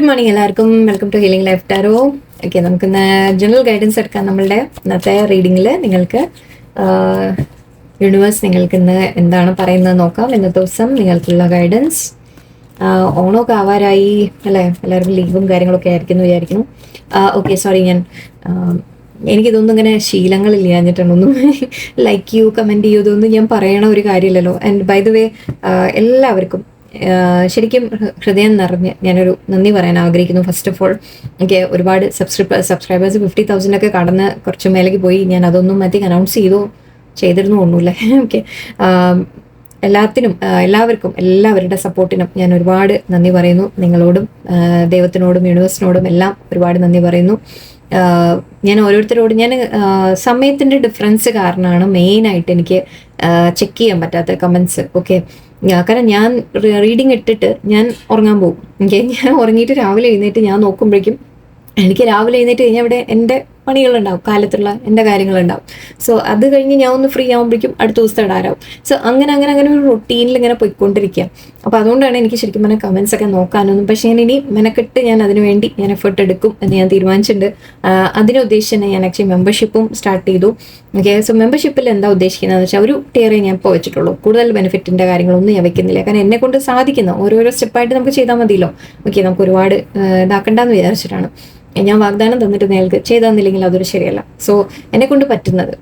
Morning എല്ലാവർക്കും welcome to healing life tarot. Okay, നമുക്കിന്ന് general guidance എടുക്കാം. നമ്മളുടെ ഇന്നത്തെ റീഡിങ്ങിൽ നിങ്ങൾക്ക് യൂണിവേഴ്സ് നിങ്ങൾക്ക് ഇന്ന് എന്താണ് പറയുന്നത് നോക്കാം. ഇന്നത്തെ ദിവസം നിങ്ങൾക്കുള്ള ഗൈഡൻസ്. ഓണമൊക്കെ ആവാറായി അല്ലേ? എല്ലാവർക്കും ലീവും കാര്യങ്ങളൊക്കെ ആയിരിക്കും എന്ന് വിചാരിക്കുന്നു. ഓക്കെ, സോറി, എനിക്കിതൊന്നും ഇങ്ങനെ ശീലങ്ങളില്ലാഞ്ഞിട്ടൊന്നും ലൈക്ക് ചെയ്യൂ, കമൻറ്റ് ചെയ്യൂ, ഇതൊന്നും ഞാൻ പറയണ ഒരു കാര്യമില്ലല്ലോ. ആൻഡ് ബൈ ദ വേ എല്ലാവർക്കും ശരിക്കും ഹൃദയം നിറഞ്ഞ് ഞാനൊരു നന്ദി പറയാൻ ആഗ്രഹിക്കുന്നു. ഫസ്റ്റ് ഓഫ് ഓൾ, എനിക്ക് ഒരുപാട് സബ്സ്ക്രൈബേഴ്സ് 50,000 ഒക്കെ കടന്ന് കുറച്ച് മേലേക്ക് പോയി. ഞാൻ അതൊന്നും അനൗൺസ് ചെയ്തിരുന്നു ഒന്നുമില്ല. ഓക്കെ, എല്ലാവർക്കും എല്ലാവരുടെ സപ്പോർട്ടിനും ഞാൻ ഒരുപാട് നന്ദി പറയുന്നു. നിങ്ങളോടും ദൈവത്തിനോടും യൂണിവേഴ്സിനോടും എല്ലാം ഒരുപാട് നന്ദി പറയുന്നു. ഞാൻ ഓരോരുത്തരോടും സമയത്തിൻ്റെ ഡിഫറൻസ് കാരണമാണ് മെയിനായിട്ട് എനിക്ക് ചെക്ക് ചെയ്യാൻ പറ്റാത്ത കമൻസ്. ഓക്കെ, കാരണം ഞാൻ റീഡിങ് ഇട്ടിട്ട് ഞാൻ ഉറങ്ങാൻ പോകും. ഞാൻ ഉറങ്ങിയിട്ട് രാവിലെ എഴുന്നേറ്റ് ഞാൻ നോക്കുമ്പോഴേക്കും എനിക്ക് രാവിലെ എഴുന്നേറ്റ് കഴിഞ്ഞാൽ ഇവിടെ എൻ്റെ പണികളുണ്ടാവും, കാലത്തുള്ള എൻ്റെ കാര്യങ്ങളുണ്ടാവും. സോ അത് കഴിഞ്ഞ് ഞാൻ ഒന്ന് ഫ്രീ ആകുമ്പോഴേക്കും അടുത്ത ദിവസത്തെ ഇടാറാവും. സോ അങ്ങനെ ഒരു റൊട്ടീനിൽ ഇങ്ങനെ പോയിക്കൊണ്ടിരിക്കുക. അപ്പോൾ അതുകൊണ്ടാണ് എനിക്ക് ശരിക്കും പറഞ്ഞാൽ കമൻസ് ഒക്കെ നോക്കാനൊന്നും. പക്ഷേ ഞാൻ ഇനി മെനക്കെട്ട് ഞാൻ അതിനു വേണ്ടി ഞാൻ എഫേർട്ട് എടുക്കും എന്ന് ഞാൻ തീരുമാനിച്ചിട്ടുണ്ട്. അതിനെ ഉദ്ദേശിച്ച് തന്നെ ഞാൻ ആക്ച്വലി മെമ്പർഷിപ്പും സ്റ്റാർട്ട് ചെയ്തു. ഓക്കെ, സോ മെമ്പർഷിപ്പിൽ എന്താ ഉദ്ദേശിക്കുന്നതെന്ന് വെച്ചാൽ ഒരു ടിയറേ ഞാൻ ഇപ്പോൾ വെച്ചിട്ടുള്ളൂ. കൂടുതൽ ബെനിഫിറ്റിൻ്റെ കാര്യങ്ങളൊന്നും ഞാൻ വെക്കുന്നില്ല. കാരണം എന്നെ കൊണ്ട് സാധിക്കുന്ന ഓരോരോ സ്റ്റെപ്പായിട്ട് നമുക്ക് ചെയ്താൽ മതിയല്ലോ. ഓക്കെ, നമുക്ക് ഒരുപാട് ഇതാക്കണ്ടെന്ന് വിചാരിച്ചിട്ടാണ് ഞാൻ വാഗ്ദാനം തന്നിട്ട് നിങ്ങൾക്ക് ചെയ്തു തന്നില്ലെങ്കിൽ അതൊരു ശരിയല്ല. സോ എന്നെ കൊണ്ട് പറ്റുന്നത്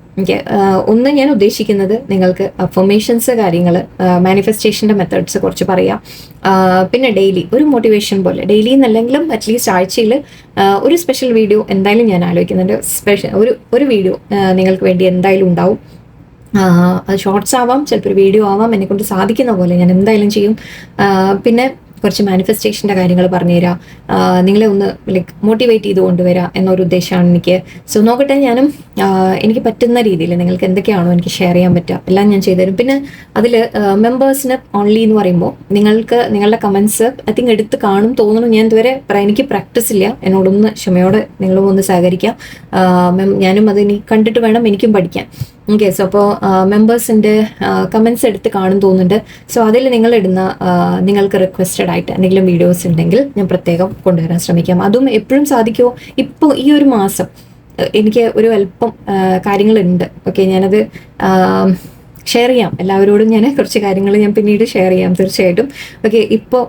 ഒന്ന് ഞാൻ ഉദ്ദേശിക്കുന്നത് നിങ്ങൾക്ക് അഫർമേഷൻസ്, കാര്യങ്ങൾ, മാനിഫെസ്റ്റേഷൻ്റെ മെത്തേഡ്സ് കുറച്ച് പറയാം. പിന്നെ ഡെയിലി ഒരു മോട്ടിവേഷൻ പോലെ, ഡെയിലി എന്നല്ലെങ്കിലും അറ്റ്ലീസ്റ്റ് ആഴ്ചയിൽ ഒരു സ്പെഷ്യൽ വീഡിയോ എന്തായാലും ഞാൻ ആലോചിക്കുന്നുണ്ട്. ഒരു വീഡിയോ നിങ്ങൾക്ക് വേണ്ടി എന്തായാലും ഉണ്ടാവും. അത് ഷോർട്സ് ആവാം, ചിലപ്പോൾ ഒരു വീഡിയോ ആവാം. എന്നെക്കൊണ്ട് സാധിക്കുന്ന പോലെ ഞാൻ എന്തായാലും ചെയ്യും. പിന്നെ കുറച്ച് മാനിഫെസ്റ്റേഷൻ്റെ കാര്യങ്ങൾ പറഞ്ഞുതരാം, നിങ്ങളെ ഒന്ന് ലൈക്ക് മോട്ടിവേറ്റ് ചെയ്ത് കൊണ്ടുവരാം എന്നൊരു ഉദ്ദേശമാണ് എനിക്ക്. സോ നോക്കട്ടെ, ഞാനും എനിക്ക് പറ്റുന്ന രീതിയിൽ നിങ്ങൾക്ക് എന്തൊക്കെയാണോ എനിക്ക് ഷെയർ ചെയ്യാൻ പറ്റുക എല്ലാം ഞാൻ ചെയ്തുതരും. പിന്നെ അതിൽ മെമ്പേഴ്സിന് ഓൺലി എന്ന് പറയുമ്പോൾ നിങ്ങളുടെ കമൻസ് ഐ തിങ്ക് എടുത്ത് കാണും തോന്നുന്നു. ഞാൻ ഇതുവരെ എനിക്ക് പ്രാക്ടീസ് ഇല്ല. എന്നോടൊന്ന് ക്ഷമയോടെ നിങ്ങളും ഒന്ന് സഹകരിക്കാം. ഞാനും അത് ഇനി കണ്ടിട്ട് വേണം എനിക്കും പഠിക്കാൻ. ഓക്കെ, സോ അപ്പോൾ മെമ്പേഴ്സിൻ്റെ കമൻസ് എടുത്ത് കാണും തോന്നുന്നുണ്ട്. സോ അതിൽ നിങ്ങളിടുന്ന നിങ്ങൾക്ക് റിക്വസ്റ്റഡ് ആയിട്ട് എന്തെങ്കിലും വീഡിയോസ് ഉണ്ടെങ്കിൽ ഞാൻ പ്രത്യേകം കൊണ്ടുവരാൻ ശ്രമിക്കാം. അതും എപ്പോഴും സാധിക്കുമോ? ഇപ്പോൾ ഈ ഒരു മാസം എനിക്ക് ഒരു അല്പം കാര്യങ്ങളുണ്ട്. ഓക്കെ, ഞാനത് ഷെയർ ചെയ്യാം എല്ലാവരോടും. ഞാൻ കുറച്ച് കാര്യങ്ങൾ ഞാൻ പിന്നീട് ഷെയർ ചെയ്യാം തീർച്ചയായിട്ടും. ഓക്കെ, ഇപ്പോൾ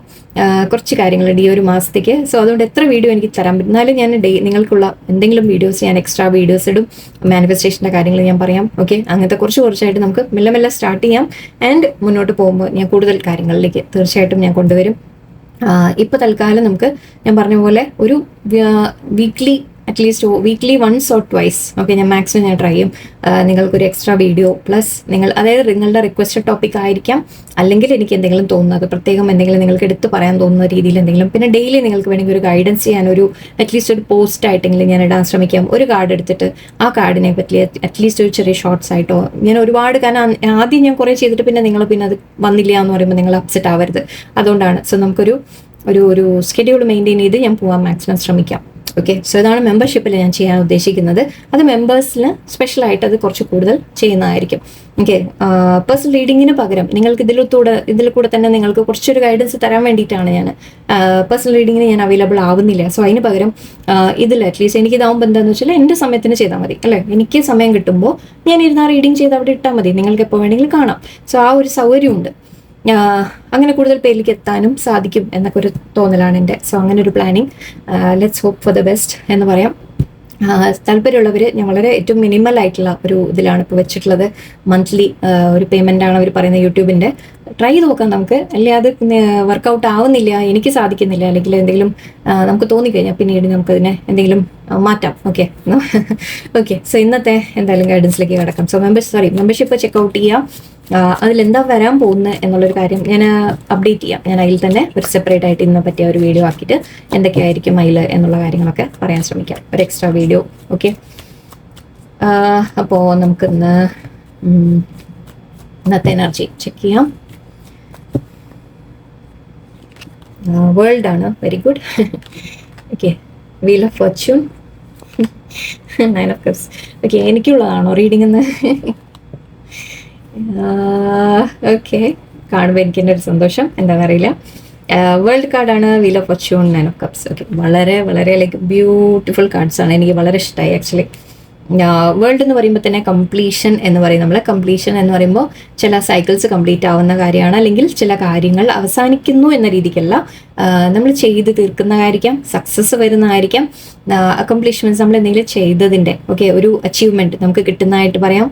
കുറച്ച് കാര്യങ്ങളുണ്ട് ഈ ഒരു മാസത്തേക്ക്. സോ അതുകൊണ്ട് എത്ര വീഡിയോ എനിക്ക് തരാൻ പറ്റും, എന്നാലും ഞാൻ നിങ്ങൾക്കുള്ള എന്തെങ്കിലും വീഡിയോസ് ഞാൻ എക്സ്ട്രാ വീഡിയോസ് ഇടും. മാനിഫെസ്റ്റേഷൻ്റെ കാര്യങ്ങൾ ഞാൻ പറയാം. ഓക്കെ, അങ്ങനത്തെ കുറച്ചായിട്ട് നമുക്ക് മെല്ലെ സ്റ്റാർട്ട് ചെയ്യാം. ആൻഡ് മുന്നോട്ട് പോകുമ്പോൾ ഞാൻ കൂടുതൽ കാര്യങ്ങളിലേക്ക് തീർച്ചയായിട്ടും ഞാൻ കൊണ്ടുവരും. ഇപ്പോൾ തൽക്കാലം നമുക്ക് ഞാൻ പറഞ്ഞ പോലെ ഒരു at least weekly once or twice okay, ഞാൻ മാക്സിമം ഞാൻ ട്രൈ ചെയ്യും. നിങ്ങൾക്കൊരു എക്സ്ട്രാ വീഡിയോ പ്ലസ് അതായത് നിങ്ങളുടെ റിക്വസ്റ്റഡ് ടോപ്പിക് ആയിരിക്കാം, അല്ലെങ്കിൽ എനിക്ക് എന്തെങ്കിലും തോന്നുന്നത് പ്രത്യേകം എന്തെങ്കിലും നിങ്ങൾക്ക് എടുത്ത് പറയാൻ തോന്നുന്ന രീതിയിൽ എന്തെങ്കിലും. പിന്നെ ഡെയിലി നിങ്ങൾക്ക് വേണമെങ്കിൽ ഒരു ഗൈഡൻസ് ചെയ്യാൻ അറ്റ്ലീസ്റ്റ് ഒരു പോസ്റ്റ് ആയിട്ടെങ്കിലും ഞാൻ ഇടാൻ ശ്രമിക്കാം. ഒരു കാർഡ് എടുത്തിട്ട് ആ കാർഡിനെ പറ്റി അറ്റ്ലീസ്റ്റ് ഒരു ചെറിയ ഷോർട്സ് ആയിട്ടോ ഞാൻ ഒരുപാട്, കാരണം ആദ്യം ഞാൻ കുറേ ചെയ്തിട്ട് പിന്നെ നിങ്ങൾ അത് വന്നില്ല എന്ന് പറയുമ്പോൾ നിങ്ങൾ അപ്സെറ്റ് ആവരുത്. അതുകൊണ്ടാണ്. സോ നമുക്കൊരു സ്കെഡ്യൂൾ മെയിൻറ്റെയിൻ ചെയ്ത് ഞാൻ പോകാൻ മാക്സിമം ശ്രമിക്കാം. ഓക്കെ, സോ ഇതാണ് മെമ്പർഷിപ്പിൽ ഞാൻ ചെയ്യാൻ ഉദ്ദേശിക്കുന്നത്. അത് മെമ്പേഴ്സിന് സ്പെഷ്യലായിട്ട് അത് കുറച്ച് കൂടുതൽ ചെയ്യുന്നതായിരിക്കും. ഓക്കെ, പേഴ്സണൽ റീഡിങ്ങിന് പകരം നിങ്ങൾക്ക് ഇതിൽ കൂടെ തന്നെ നിങ്ങൾക്ക് കുറച്ചൊരു ഗൈഡൻസ് തരാൻ വേണ്ടിയിട്ടാണ് ഞാൻ പേഴ്സണൽ റീഡിങ്ങിന് ഞാൻ അവൈലബിൾ ആവുന്നില്ല. സോ അതിന് പകരം ഇതിൽ അറ്റ്ലീസ്റ്റ് എനിക്കിതാവുമ്പോൾ എന്താണെന്ന് വെച്ചാൽ എൻ്റെ സമയത്തിന് ചെയ്താൽ മതി അല്ലേ. എനിക്ക് സമയം കിട്ടുമ്പോൾ ഞാൻ ഇരുന്ന റീഡിങ് ചെയ്ത് അവിടെ ഇട്ടാൽ മതി, നിങ്ങൾക്ക് എപ്പോൾ വേണമെങ്കിലും കാണാം. സോ ആ ഒരു സൗകര്യമുണ്ട്. അങ്ങനെ കൂടുതൽ പേരിലേക്ക് എത്താനും സാധിക്കും എന്നൊക്കെ ഒരു തോന്നലാണ് എൻ്റെ. സോ അങ്ങനെ ഒരു planning. Let's hope for the best എന്ന് പറയാം. താല്പര്യമുള്ളവർ ഞാൻ വളരെ ഏറ്റവും മിനിമൽ ആയിട്ടുള്ള ഒരു ഇതിലാണ് ഇപ്പോൾ വെച്ചിട്ടുള്ളത്. മന്ത്ലി ഒരു പേയ്മെൻ്റാണ് അവർ പറയുന്നത് യൂട്യൂബിൻ്റെ. ട്രൈ ചെയ്ത് നോക്കാം നമുക്ക്. അല്ലെ അത് വർക്കൗട്ട് ആവുന്നില്ല, എനിക്ക് സാധിക്കുന്നില്ല, അല്ലെങ്കിൽ എന്തെങ്കിലും നമുക്ക് തോന്നിക്കഴിഞ്ഞാൽ പിന്നീട് നമുക്കതിനെ എന്തെങ്കിലും മാറ്റാം. ഓക്കെ, സോ ഇന്നത്തെ എന്തായാലും ഗൈഡൻസിലേക്ക് കിടക്കാം. സോ മെമ്പർഷിപ്പ് ചെക്കൗട്ട് ചെയ്യാം. അതിലെന്താ വരാൻ പോകുന്നത് എന്നുള്ളൊരു കാര്യം ഞാൻ അപ്ഡേറ്റ് ചെയ്യാം. ഞാൻ അതിൽ തന്നെ ഒരു സെപ്പറേറ്റ് ആയിട്ട് ഇന്ന് പറ്റിയ ഒരു വീഡിയോ ആക്കിയിട്ട് എന്തൊക്കെയായിരിക്കും അതിൽ എന്നുള്ള കാര്യങ്ങളൊക്കെ പറയാൻ ശ്രമിക്കാം, ഒരു എക്സ്ട്രാ വീഡിയോ. ഓക്കെ, അപ്പോൾ നമുക്കിന്ന് ഇന്നത്തെ എനർജി ചെക്ക് ചെയ്യാം. വേൾഡ് ആണ്, very good. Okay, wheel of fortune, 9 of cups. Okay, എനിക്കുള്ളതാണോ റീഡിംഗ് എന്ന്? ഓക്കെ, കാണുമ്പോൾ എനിക്ക് എൻ്റെ ഒരു സന്തോഷം എന്താണെന്നറിയില്ല. വേൾഡ് കാർഡാണ് wheel of fortune, 9 of cups. Okay, വളരെ വളരെ ലൈക്ക് ബ്യൂട്ടിഫുൾ കാർഡ്സ് ആണ്, എനിക്ക് വളരെ ഇഷ്ടമായി ആക്ച്വലി. വേൾഡ് എന്ന് പറയുമ്പോൾ തന്നെ കംപ്ലീഷൻ എന്ന് പറയും നമ്മൾ. കംപ്ലീഷൻ എന്ന് പറയുമ്പോൾ ചില സൈക്കിൾസ് കംപ്ലീറ്റ് ആവുന്ന കാര്യമാണ്, അല്ലെങ്കിൽ ചില കാര്യങ്ങൾ അവസാനിക്കുന്നു എന്ന രീതിക്കല്ല, നമ്മൾ ചെയ്ത് തീർക്കുന്നതായിരിക്കാം, സക്സസ് വരുന്നതായിരിക്കാം. അക്കംപ്ലിഷ്മെന്റ്സ് നമ്മൾ എന്തെങ്കിലും ചെയ്തതിൻ്റെ ഒരു അച്ചീവ്മെന്റ് നമുക്ക് കിട്ടുന്നതായിട്ട് പറയാം.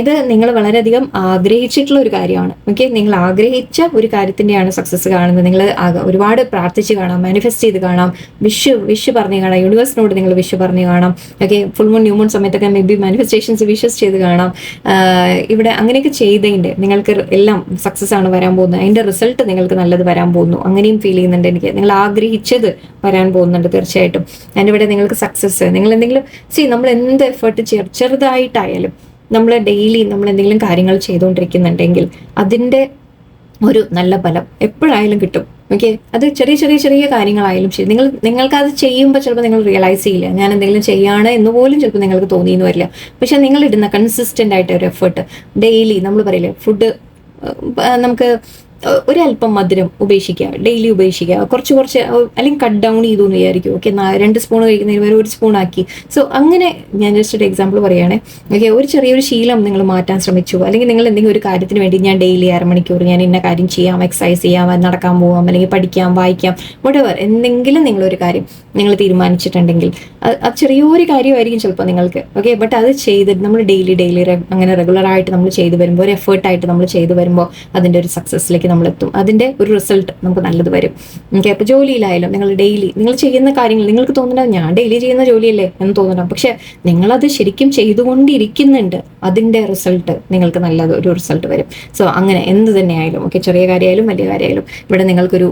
ഇത് നിങ്ങൾ വളരെയധികം ആഗ്രഹിച്ചിട്ടുള്ള ഒരു കാര്യമാണ്. നിങ്ങൾ ആഗ്രഹിച്ച ഒരു കാര്യത്തിൻ്റെയാണ് സക്സസ് കാണുന്നത്. നിങ്ങൾ ഒരുപാട് പ്രാർത്ഥിച്ച് കാണാം, മാനിഫെസ്റ്റ് ചെയ്ത് കാണാം, വിഷ് പറഞ്ഞ് കാണാം, യൂണിവേഴ്സിനോട് നിങ്ങൾ വിഷ് പറഞ്ഞ് കാണാം. ഫുൾ മൂൺ ന്യൂ മൂൺ സമയത്തൊക്കെ മേ ബി മാനിഫെസ്റ്റേഷൻസ് വിഷസ് ചെയ്ത് കാണാം. ഇവിടെ അങ്ങനെയൊക്കെ ചെയ്തതിൻ്റെ നിങ്ങൾക്ക് എല്ലാം സക്സസ് ആണ് വരാൻ പോകുന്നത്, അതിൻ്റെ റിസൾട്ട് നിങ്ങൾക്ക് നല്ലത് വരാൻ പോകുന്നു, അങ്ങനെയും ഫീൽ ചെയ്യുന്നുണ്ട് എനിക്ക്. നിങ്ങൾ ആഗ്രഹിച്ചത് വരാൻ പോകുന്നുണ്ട് തീർച്ചയായിട്ടും. അതിൻ്റെ ഇവിടെ നിങ്ങൾക്ക് സക്സസ്, നിങ്ങൾ എന്തെങ്കിലും നമ്മൾ എന്ത് എഫേർട്ട് ചെറുതായിട്ടായാലും നമ്മൾ ഡെയിലി നമ്മൾ എന്തെങ്കിലും കാര്യങ്ങൾ ചെയ്തുകൊണ്ടിരിക്കുന്നുണ്ടെങ്കിൽ അതിൻ്റെ ഒരു നല്ല ഫലം എപ്പോഴായാലും കിട്ടും. അത് ചെറിയ ചെറിയ ചെറിയ കാര്യങ്ങളായാലും ശരി, നിങ്ങൾക്കത് ചെയ്യുമ്പോൾ ചിലപ്പോൾ നിങ്ങൾ റിയലൈസ് ചെയ്യില്ല, ഞാൻ എന്തെങ്കിലും ചെയ്യാണ് എന്ന് പോലും ചിലപ്പോൾ നിങ്ങൾക്ക് തോന്നിയെന്ന് വരില്ല. പക്ഷെ നിങ്ങൾ ഇടുന്ന കൺസിസ്റ്റൻ്റ് ആയിട്ട് ഒരു എഫേർട്ട് ഡെയിലി, നമ്മൾ പറയില്ലേ ഫുഡ് നമുക്ക് ഒരല്പം മധുരം ഉപേക്ഷിക്കുക, ഡെയിലി ഉപേക്ഷിക്കുക, കുറച്ച് അല്ലെങ്കിൽ കട്ട് ഡൗൺ ചെയ്തു എന്ന് വിചാരിക്കും. 2 സ്പൂൺ കഴിക്കുന്നതിന് വരെ 1 സ്പൂൺ ആക്കി. സോ അങ്ങനെ ഞാൻ ജസ്റ്റ് ഒരു എക്സാമ്പിൾ പറയുകയാണെ. ഒരു ചെറിയയൊരു ശീലം നിങ്ങൾ മാറ്റാൻ ശ്രമിച്ചു, അല്ലെങ്കിൽ നിങ്ങൾ എന്തെങ്കിലും ഒരു കാര്യത്തിന് വേണ്ടി ഞാൻ ഡെയിലി 1/2 മണിക്കൂർ ഞാൻ ഇന്ന കാര്യം ചെയ്യാം, എക്സസൈസ് ചെയ്യാം, നടക്കാൻ പോകാം, അല്ലെങ്കിൽ പഠിക്കാം, വായിക്കാം, whatever എന്തെങ്കിലും നിങ്ങളൊരു കാര്യം നിങ്ങൾ തീരുമാനിച്ചിട്ടുണ്ടെങ്കിൽ അത് ചെറിയൊരു കാര്യമായിരിക്കും ചിലപ്പോൾ നിങ്ങൾക്ക്. ബട്ട് അത് ചെയ്തിട്ട് നമ്മൾ ഡെയിലി അങ്ങനെ റെഗുലറായിട്ട് നമ്മൾ ചെയ്തു വരുമ്പോൾ, ഒരു എഫേർട്ടായിട്ട് നമ്മൾ ചെയ്തു വരുമ്പോൾ അതിൻ്റെ ഒരു സക്സസ്സിലേക്ക് നമ്മളെത്തും, അതിൻ്റെ ഒരു റിസൾട്ട് നമുക്ക് നല്ലത് വരും. അപ്പോൾ ജോലിയിലായാലും നിങ്ങൾ ഡെയിലി നിങ്ങൾ ചെയ്യുന്ന കാര്യങ്ങൾ നിങ്ങൾക്ക് തോന്നുന്നത് ഞാൻ ഡെയിലി ചെയ്യുന്ന ജോലിയല്ലേ എന്ന് തോന്നണം, പക്ഷെ നിങ്ങളത് ശരിക്കും ചെയ്തുകൊണ്ടിരിക്കുന്നുണ്ട്, അതിൻ്റെ റിസൾട്ട് നിങ്ങൾക്ക് നല്ലത് ഒരു റിസൾട്ട് വരും. സോ അങ്ങനെ എന്ത് തന്നെയായാലും ചെറിയ കാര്യമായാലും വലിയ കാര്യമായാലും ഇവിടെ നിങ്ങൾക്കൊരു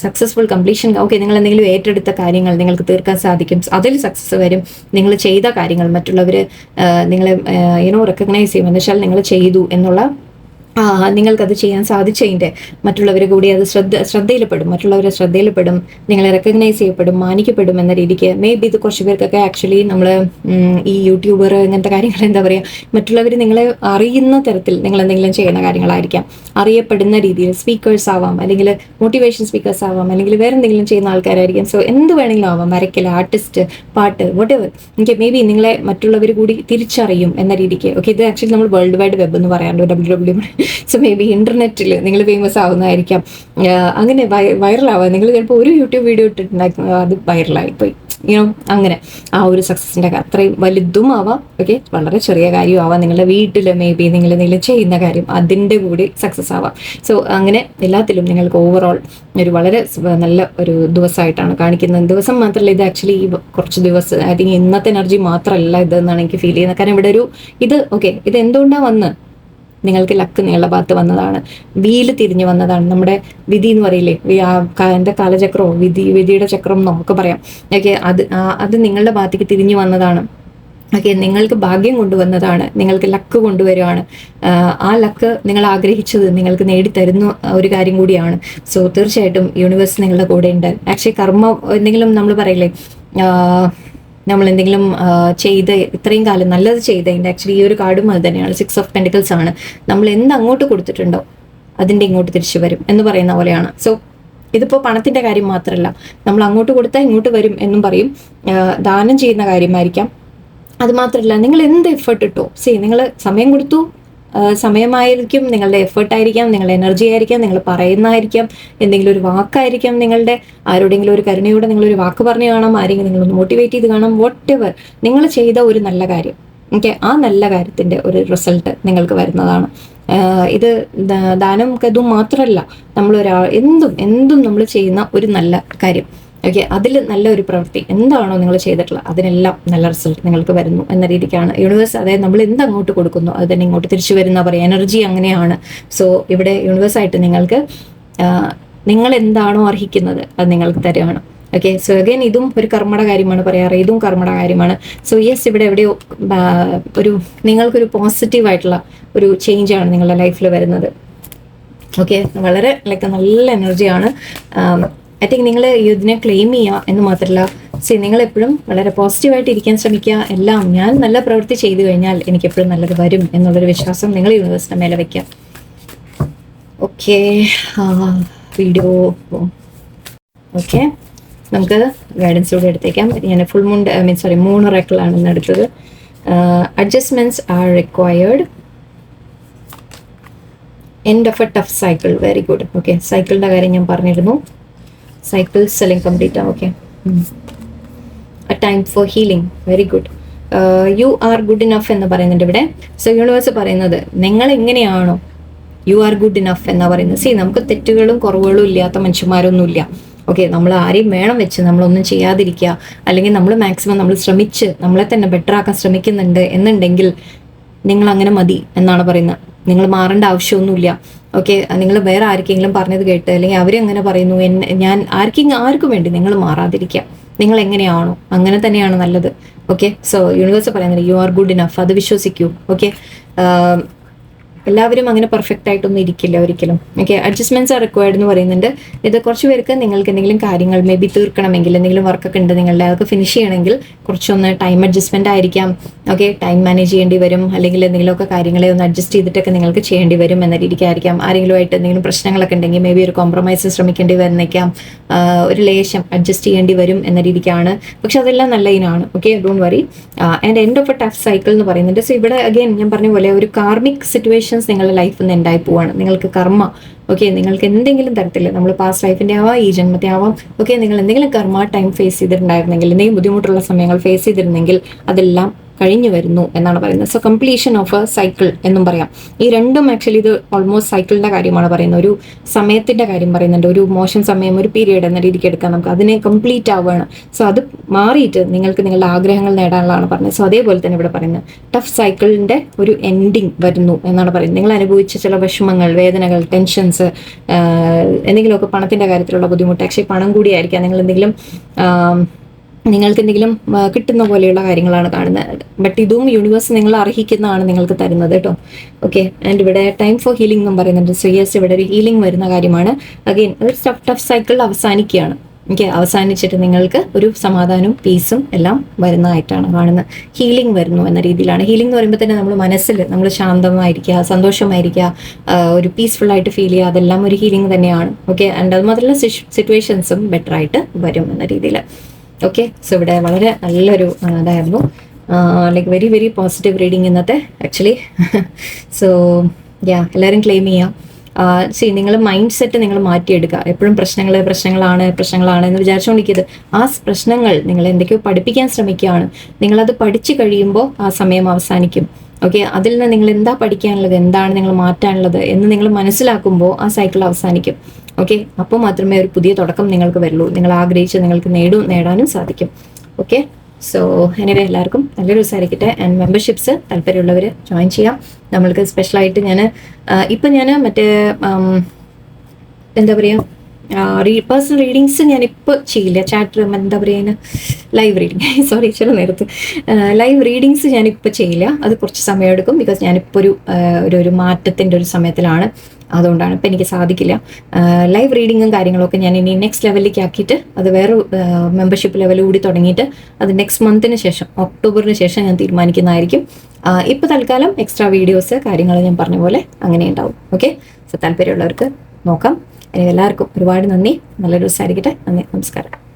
സക്സസ്ഫുൾ കംപ്ലീഷൻ, നിങ്ങൾ എന്തെങ്കിലും ഏറ്റെടുത്ത കാര്യങ്ങൾ നിങ്ങൾക്ക് തീർക്കാൻ സാധിക്കും, അതിൽ സക്സസ് വരും. നിങ്ങൾ ചെയ്ത കാര്യങ്ങൾ മറ്റുള്ളവർ നിങ്ങളെ റെക്കഗ്നൈസ് ചെയ്യും, എന്ന് വെച്ചാൽ നിങ്ങൾ ചെയ്തു എന്നുള്ള നിങ്ങൾക്കത് ചെയ്യാൻ സാധിച്ചതിൻ്റെ മറ്റുള്ളവർ കൂടി അത് ശ്രദ്ധയിൽപ്പെടും, മറ്റുള്ളവരെ ശ്രദ്ധയിൽപ്പെടും, നിങ്ങളെ റെക്കഗ്നൈസ് ചെയ്യപ്പെടും, മാനിക്കപ്പെടും എന്ന രീതിക്ക്. മേ ബി ഇത് കുറച്ച് പേർക്കൊക്കെ ആക്ച്വലി നമ്മൾ ഈ യൂട്യൂബർ ഇങ്ങനത്തെ കാര്യങ്ങൾ എന്താ പറയുക, മറ്റുള്ളവർ നിങ്ങളെ അറിയുന്ന തരത്തിൽ നിങ്ങൾ എന്തെങ്കിലും ചെയ്യുന്ന കാര്യങ്ങളായിരിക്കാം, അറിയപ്പെടുന്ന രീതിയിൽ സ്പീക്കേഴ്സ് ആവാം, അല്ലെങ്കിൽ മോട്ടിവേഷൻ സ്പീക്കേഴ്സ് ആവാം, അല്ലെങ്കിൽ വേറെ എന്തെങ്കിലും ചെയ്യുന്ന ആൾക്കാരായിരിക്കാം. സോ എന്ത് വേണമെങ്കിലും ആവാം, വരയ്ക്കൽ, ആർട്ടിസ്റ്റ്, പാട്ട്, whatever. മേ ബി നിങ്ങളെ മറ്റുള്ളവർ കൂടി തിരിച്ചറിയും എന്ന രീതിക്ക്. ഇത് ആക്ച്വലി നമ്മൾ വേൾഡ് വൈഡ് വെബ് എന്ന് പറയാറുണ്ട്, WWW. സോ മേ ബി ഇന്റർനെറ്റിൽ നിങ്ങൾ ഫേമസ് ആവുന്നതായിരിക്കാം, അങ്ങനെ വൈറലാവാം. നിങ്ങൾ ചിലപ്പോൾ ഒരു യൂട്യൂബ് വീഡിയോ ഇട്ടിട്ടുണ്ടായിരുന്നു, അത് വൈറലായിപ്പോയി, അങ്ങനെ ആ ഒരു സക്സസിൻ്റെ അത്രയും വലുതും ആവാം, വളരെ ചെറിയ കാര്യവും ആവാം. നിങ്ങളുടെ വീട്ടിൽ മേ ബി നിങ്ങൾ എന്തെങ്കിലും ചെയ്യുന്ന കാര്യം അതിൻ്റെ കൂടി സക്സസ് ആവാം. സോ അങ്ങനെ എല്ലാത്തിലും നിങ്ങൾക്ക് ഓവറോൾ ഒരു വളരെ നല്ല ഒരു ദിവസമായിട്ടാണ് കാണിക്കുന്നത്. ദിവസം മാത്രമല്ല, ഇത് ആക്ച്വലി ഈ കുറച്ച് ദിവസം ഐ തിങ്ക് ഇന്നത്തെ എനർജി മാത്രമല്ല ഇതെന്നാണ് എനിക്ക് ഫീൽ ചെയ്യുന്നത്. കാരണം ഇവിടെ ഇത് എന്തുകൊണ്ടാണ് വന്ന് നിങ്ങൾക്ക് ലക്ക് നിങ്ങളുടെ ഭാഗത്ത് വന്നതാണ്, വീല് തിരിഞ്ഞു വന്നതാണ്. നമ്മുടെ വിധി എന്ന് പറയില്ലേ, എൻ്റെ കാലചക്രമോ വിധിയുടെ ചക്രം എന്നൊക്കെ പറയാം. അത് നിങ്ങളുടെ ഭാഗത്തേക്ക് തിരിഞ്ഞു വന്നതാണ്. നിങ്ങൾക്ക് ഭാഗ്യം കൊണ്ടുവന്നതാണ്, നിങ്ങൾക്ക് ലക്ക് കൊണ്ടുവരുവാണ്. ആ ലക്ക് നിങ്ങൾ ആഗ്രഹിച്ചത് നിങ്ങൾക്ക് നേടിത്തരുന്ന ഒരു കാര്യം കൂടിയാണ്. സോ തീർച്ചയായിട്ടും യൂണിവേഴ്സ് നിങ്ങളുടെ കൂടെ ഉണ്ട്. ആക്ച്വലി കർമ്മം എന്തെങ്കിലും നമ്മൾ പറയില്ലേ, നമ്മൾ എന്തെങ്കിലും ചെയ്ത് ഇത്രയും കാലം നല്ലത് ചെയ്തതിൻ്റെ ആക്ച്വലി ഈ ഒരു കാർഡും അത് തന്നെയാണ്. 6 ഓഫ് പെൻറ്റിക്കിൾസ് ആണ്. നമ്മൾ എന്ത് അങ്ങോട്ട് കൊടുത്തിട്ടുണ്ടോ അതിൻ്റെ ഇങ്ങോട്ട് തിരിച്ചു വരും എന്ന് പറയുന്ന പോലെയാണ്. സോ ഇതിപ്പോൾ പണത്തിൻ്റെ കാര്യം മാത്രമല്ല, നമ്മൾ അങ്ങോട്ട് കൊടുത്താൽ ഇങ്ങോട്ട് വരും എന്നും പറയും. ദാനം ചെയ്യുന്ന കാര്യമായിരിക്കാം. അത് മാത്രമല്ല, നിങ്ങൾ എന്ത് എഫേർട്ട് ഇട്ടോ, നിങ്ങൾ സമയം കൊടുത്തു, സമയമായിരിക്കും, നിങ്ങളുടെ എഫേർട്ടായിരിക്കാം, നിങ്ങളുടെ എനർജി ആയിരിക്കാം, നിങ്ങൾ പറയുന്നതായിരിക്കാം, എന്തെങ്കിലും ഒരു വാക്കായിരിക്കാം, നിങ്ങളുടെ ആരോടെങ്കിലും ഒരു കരുണയോടെ നിങ്ങളൊരു വാക്ക് പറഞ്ഞു കാണാം, ആരെങ്കിലും നിങ്ങളൊന്ന് മോട്ടിവേറ്റ് ചെയ്ത് കാണാം, whatever നിങ്ങൾ ചെയ്ത ഒരു നല്ല കാര്യം, ആ നല്ല കാര്യത്തിൻ്റെ ഒരു റിസൾട്ട് നിങ്ങൾക്ക് വരുന്നതാണ്. ഇത് ദാനം കതും മാത്രമല്ല, എന്തും നമ്മൾ ചെയ്യുന്ന ഒരു നല്ല കാര്യം, അതിൽ നല്ലൊരു പ്രവൃത്തി എന്താണോ നിങ്ങൾ ചെയ്തിട്ടുള്ളത് അതിനെല്ലാം നല്ല റിസൾട്ട് നിങ്ങൾക്ക് വരുന്നു എന്ന രീതിക്കാണ് യൂണിവേഴ്സ്. അതായത് നമ്മൾ അങ്ങോട്ട് കൊടുക്കുന്നു അത് തന്നെ ഇങ്ങോട്ട് തിരിച്ചു വരുന്ന പറയാം. എനർജി അങ്ങനെയാണ്. സോ ഇവിടെ യൂണിവേഴ്സായിട്ട് നിങ്ങൾ എന്താണോ അർഹിക്കുന്നത് അത് നിങ്ങൾക്ക് തരുകയാണ്. സോ അഗൈൻ ഇതും ഒരു കർമ്മയുടെ കാര്യമാണ് പറയാറ്, ഇതും കർമ്മയുടെ കാര്യമാണ്. സോ യെസ്, ഇവിടെ എവിടെയോ നിങ്ങൾക്കൊരു പോസിറ്റീവായിട്ടുള്ള ഒരു ചേഞ്ചാണ് നിങ്ങളുടെ ലൈഫിൽ വരുന്നത്. വളരെ നല്ല എനർജിയാണ്. ഐ തിങ്ക് നിങ്ങൾ ഇതിനെ ക്ലെയിം ചെയ്യുക എന്ന് മാത്രമല്ല, നിങ്ങളെപ്പോഴും വളരെ പോസിറ്റീവായിട്ട് ഇരിക്കാൻ ശ്രമിക്കുക. എല്ലാം ഞാൻ നല്ല പ്രവൃത്തി ചെയ്തു കഴിഞ്ഞാൽ എനിക്കെപ്പോഴും നല്ലത് വരും എന്നുള്ളൊരു വിശ്വാസം നിങ്ങൾ യൂണിവേഴ്സിൻ്റെ മേലെ വയ്ക്കുക. ഓക്കെ, വീഡിയോ ഓക്കെ, നമുക്ക് ഗൈഡൻസ് കൂടെ എടുത്തേക്കാം. ഞാൻ ഫുൾ മുണ്ട് സോറി 3 റെക്കിളാണ് ഇന്ന് എടുത്തത്. Adjustments are required, end of a tough cycle, very good. Okay, സൈക്കിളിൻ്റെ കാര്യം ഞാൻ പറഞ്ഞിരുന്നു. Cycle selling complete. Okay, A time for healing, very good. You are good enough എന്ന് പറയുന്നുണ്ട് ഇവിടെ. സോ യൂണിവേഴ്സ് പറയുന്നത് നിങ്ങൾ എങ്ങനെയാണോ യു ആർ ഗുഡ് ഇനഫ് എന്നാ പറയുന്നത്. നമുക്ക് തെറ്റുകളും കുറവുകളും ഇല്ലാത്ത മനുഷ്യന്മാരൊന്നുമില്ല. ഓക്കെ, നമ്മൾ ആരെയും വേണം വെച്ച് നമ്മളൊന്നും ചെയ്യാതിരിക്കുക, അല്ലെങ്കിൽ നമ്മൾ മാക്സിമം നമ്മൾ ശ്രമിച്ച് നമ്മളെ തന്നെ ബെറ്റർ ആക്കാൻ ശ്രമിക്കുന്നുണ്ട് എന്നുണ്ടെങ്കിൽ നിങ്ങൾ അങ്ങനെ മതി എന്നാണ് പറയുന്നത്. നിങ്ങൾ മാറേണ്ട ആവശ്യമൊന്നുമില്ല. ഓക്കെ, നിങ്ങൾ വേറെ ആർക്കെങ്കിലും പറഞ്ഞത് കേട്ട് അല്ലെങ്കിൽ അവരെങ്ങനെ പറയുന്നു ഞാൻ ആർക്കും വേണ്ടി നിങ്ങൾ മാറാതിരിക്കുക. നിങ്ങൾ എങ്ങനെയാണോ അങ്ങനെ തന്നെയാണ് നല്ലത്. ഓക്കെ, സോ യൂണിവേഴ്സ് പറയുന്നത് യു ആർ ഗുഡ് ഇനഫ്, അത് വിശ്വസിക്കൂ. ഓക്കെ, എല്ലാവരും അങ്ങനെ പെർഫെക്റ്റ് ആയിട്ടൊന്നും ഇരിക്കില്ല ഒരിക്കലും. ഓക്കെ, അഡ്ജസ്റ്റ്മെന്റ്സ് ആർ റിക്വയർഡ് എന്ന് പറയുന്നുണ്ട്. ഇത് കുറച്ച് പേർക്ക് നിങ്ങൾക്ക് എന്തെങ്കിലും കാര്യങ്ങൾ മേ ബി തീർക്കണമെങ്കിൽ, എന്തെങ്കിലും വർക്കൊക്കെ ഉണ്ട് നിങ്ങളുടെ, അതൊക്കെ ഫിനിഷ് ചെയ്യണമെങ്കിൽ കുറച്ചൊന്ന് ടൈം അഡ്ജസ്റ്റ്മെന്റ് ആയിരിക്കാം. ഓക്കെ, ടൈം മാനേജ് ചെയ്യേണ്ടി വരും, അല്ലെങ്കിൽ എന്തെങ്കിലുമൊക്കെ കാര്യങ്ങളെ ഒന്ന് അഡ്ജസ്റ്റ് ചെയ്തിട്ടൊക്കെ നിങ്ങൾക്ക് ചെയ്യേണ്ടി വരും എന്ന രീതിക്കായിരിക്കാം. ആരെങ്കിലുമായിട്ട് എന്തെങ്കിലും പ്രശ്നങ്ങളൊക്കെ ഉണ്ടെങ്കിൽ മേ ബി ഒരു കോംപ്രമൈസ് ശ്രമിക്കേണ്ടി വന്നേക്കാം, ഒരു ലേശം അഡ്ജസ്റ്റ് ചെയ്യേണ്ടി വരും എന്ന രീതിക്കാണ്. പക്ഷെ അതെല്ലാം നല്ല ഇനാണ്. Okay, don't worry. And end of a tough cycle എന്ന് പറയുന്നുണ്ട്. സോ ഇവിടെ അഗെയിൻ ഞാൻ പറഞ്ഞ പോലെ ഒരു കാർമിക് സിറ്റുവേഷൻ നിങ്ങളുടെ ലൈഫിൽ നിന്ന് ഉണ്ടായി പോവാണ്. നിങ്ങൾക്ക് കർമ്മ, ഓക്കെ, നിങ്ങൾക്ക് എന്തെങ്കിലും തരത്തിൽ നമ്മൾ പാസ്റ്റ് ലൈഫിന്റെ ആവാം, ഈ ജന്മത്തെ ആവാം. ഓക്കെ, നിങ്ങൾ എന്തെങ്കിലും കർമ്മ ടൈം ഫേസ് ചെയ്തിട്ടുണ്ടായിരുന്നെങ്കിൽ, എന്തെങ്കിലും ബുദ്ധിമുട്ടുള്ള സമയങ്ങൾ ഫേസ് ചെയ്തിരുന്നെങ്കിൽ അതെല്ലാം കഴിഞ്ഞു വരുന്നു എന്നാണ് പറയുന്നത്. So completion of A cycle എന്നും പറയാം. ഈ രണ്ടും ആക്ച്വലി ഇത് ഓൾമോസ്റ്റ് സൈക്കിളിന്റെ കാര്യമാണ് പറയുന്നത്. ഒരു സമയത്തിന്റെ കാര്യം പറയുന്നുണ്ട്. ഒരു മോശം സമയം, ഒരു പീരീഡ് എന്ന രീതിക്ക് എടുക്കാം നമുക്ക്. അതിനെ കംപ്ലീറ്റ് ആവുകയാണ്. സോ അത് മാറിയിട്ട് നിങ്ങൾക്ക് നിങ്ങളുടെ ആഗ്രഹങ്ങൾ നേടാനുള്ളതാണ് പറഞ്ഞത്. സോ അതേപോലെ തന്നെ ഇവിടെ പറയുന്നത് ടഫ് സൈക്കിളിന്റെ ഒരു എൻഡിങ് വരുന്നു എന്നാണ് പറയുന്നത്. നിങ്ങൾ അനുഭവിച്ച ചില വിഷമങ്ങൾ, വേദനകൾ, ടെൻഷൻസ്, എന്തെങ്കിലുമൊക്കെ പണത്തിന്റെ കാര്യത്തിലുള്ള ബുദ്ധിമുട്ട്, പക്ഷേ പണം കൂടിയായിരിക്കാം, നിങ്ങൾ എന്തെങ്കിലും നിങ്ങൾക്ക് എന്തെങ്കിലും കിട്ടുന്ന പോലെയുള്ള കാര്യങ്ങളാണ് കാണുന്നത്. ബട്ട് ഇതും യൂണിവേഴ്സ് നിങ്ങൾ അർഹിക്കുന്നതാണ് നിങ്ങൾക്ക് തരുന്നത് കേട്ടോ. ഓക്കെ, ആൻഡ് ഇവിടെ ടൈം ഫോർ ഹീലിംഗ് എന്നും പറയുന്നുണ്ട്. സോ യെസ്, ഇവിടെ ഒരു ഹീലിംഗ് വരുന്ന കാര്യമാണ്. അഗെയിൻ ഒരു ടഫ് സൈക്കിൾ അവസാനിക്കുകയാണ്. ഓക്കെ, അവസാനിച്ചിട്ട് നിങ്ങൾക്ക് ഒരു സമാധാനവും പീസും എല്ലാം വരുന്നതായിട്ടാണ് കാണുന്നത്. ഹീലിംഗ് വരുന്നു എന്ന രീതിയിലാണ്. ഹീലിംഗ് എന്ന് പറയുമ്പോൾ തന്നെ നമ്മൾ മനസ്സിൽ നമ്മൾ ശാന്തമായിരിക്കുക, സന്തോഷമായിരിക്കുക, ഒരു പീസ്ഫുൾ ആയിട്ട് ഫീൽ ചെയ്യുക, അതെല്ലാം ഒരു ഹീലിംഗ് തന്നെയാണ്. ഓക്കെ, ആൻഡ് അതുമാത്രമല്ല സിറ്റുവേഷൻസും ബെറ്റർ ആയിട്ട് വരും എന്ന രീതിയിൽ. ഓക്കെ, സോ ഇവിടെ വളരെ നല്ലൊരു ഇതായിരുന്നു. Like very very positive reading ഇന്നത്തെ ആക്ച്വലി. സോ എല്ലാവരും ക്ലെയിം ചെയ്യാം. നിങ്ങൾ മൈൻഡ് സെറ്റ് നിങ്ങൾ മാറ്റിയെടുക്കുക. എപ്പോഴും പ്രശ്നങ്ങളാണ് എന്ന് വിചാരിച്ചുകൊണ്ടിരിക്കരുത്. ആ പ്രശ്നങ്ങൾ നിങ്ങൾ എന്തൊക്കെയോ പഠിപ്പിക്കാൻ ശ്രമിക്കുകയാണ്. നിങ്ങളത് പഠിച്ചു കഴിയുമ്പോൾ ആ സമയം അവസാനിക്കും. ഓക്കെ, അതിൽ നിന്ന് നിങ്ങൾ എന്താ പഠിക്കാനുള്ളത്, എന്താണ് നിങ്ങൾ മാറ്റാനുള്ളത് എന്ന് നിങ്ങൾ മനസ്സിലാക്കുമ്പോൾ ആ സൈക്കിൾ അവസാനിക്കും. ഓക്കെ, അപ്പോൾ മാത്രമേ ഒരു പുതിയ തുടക്കം നിങ്ങൾക്ക് വരുള്ളൂ. നിങ്ങൾ ആഗ്രഹിച്ച് നിങ്ങൾക്ക് നേടാനും സാധിക്കും. ഓക്കെ, സോ എനിവേ എല്ലാവർക്കും നല്ലൊരു ദിവസമായിരിക്കട്ടെ. ആൻഡ് മെമ്പർഷിപ്സ് താല്പര്യമുള്ളവർ ജോയിൻ ചെയ്യാം. നമ്മൾക്ക് സ്പെഷ്യലായിട്ട് ഞാൻ മറ്റേ എന്താ പറയുക, പേഴ്സണൽ റീഡിങ്സ് ഞാനിപ്പോൾ ചെയ്യില്ല. ചാറ്റ് എന്താ പറയുക, ലൈവ് റീഡിങ് ചില നേരത്ത് ലൈവ് റീഡിങ്സ് ഞാനിപ്പോൾ ചെയ്യില്ല. അത് കുറച്ച് സമയമെടുക്കും. ബിക്കോസ് ഞാനിപ്പോൾ ഒരു മാറ്റത്തിൻ്റെ ഒരു സമയത്തിലാണ്. അതുകൊണ്ടാണ് ഇപ്പം എനിക്ക് സാധിക്കില്ല. ലൈവ് റീഡിങ്ങും കാര്യങ്ങളൊക്കെ ഞാൻ ഇനി നെക്സ്റ്റ് ലെവലിലേക്ക് ആക്കിയിട്ട് അത് വേറെ മെമ്പർഷിപ്പ് ലെവൽ കൂടി തുടങ്ങിയിട്ട് അത് നെക്സ്റ്റ് മന്തിന് ശേഷം, ഒക്ടോബറിന് ശേഷം ഞാൻ തീരുമാനിക്കുന്നതായിരിക്കും. ഇപ്പോൾ തൽക്കാലം എക്സ്ട്രാ വീഡിയോസ് കാര്യങ്ങൾ ഞാൻ പറഞ്ഞ പോലെ അങ്ങനെ ഉണ്ടാവും. ഓക്കെ, സോ താല്പര്യമുള്ളവർക്ക് നോക്കാം. എല്ലാവർക്കും ഒരുപാട് നന്ദി. നല്ലൊരു ദിവസമായിരിക്കട്ടെ. നന്ദി, നമസ്കാരം.